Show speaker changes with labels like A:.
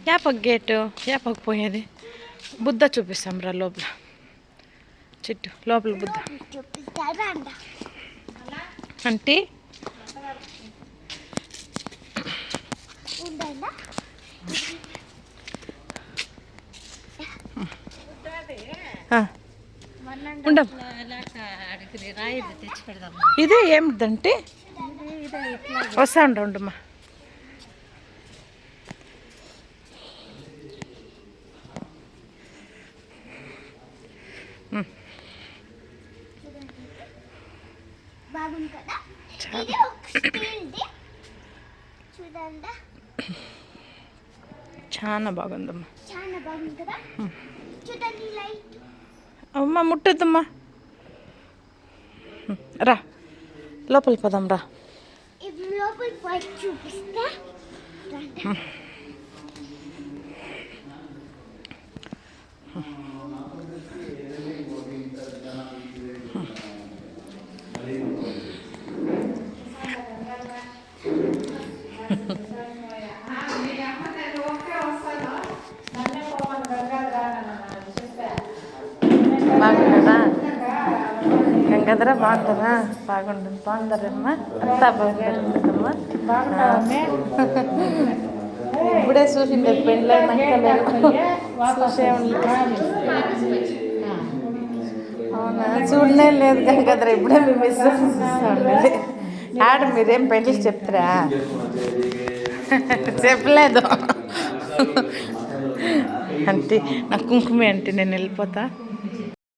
A: యాపక్ gate యాపక్ పోయేది బుద్ధ చూపిస్తాం రా లోపల చెట్టు లోపల బుద్ధ అంటే ఉండం ఇదే ఏమిటంటే వస్తా ఉండమ్మా చాలా బాగుందమ్మా అమ్మా ముట్టద్దమ్మా రా లోపలికి పోదాం రా బాగుందా గంగాధర బాగుంటారా బాగుంటుంది బాగుంటారమ్మా అంతా బాగుంటుందమ్మా ఇప్పుడే చూసిండే పెళ్ళైనాక అవునా చూడనే లేదు గంగాధర ఇప్పుడే మేము మిస్ ఉండేది ఆడ మీరేం పెళ్ళికి చెప్తారా చెప్పలేదు అంటే నాకు కుంకుమే అంటే నేను వెళ్ళిపోతా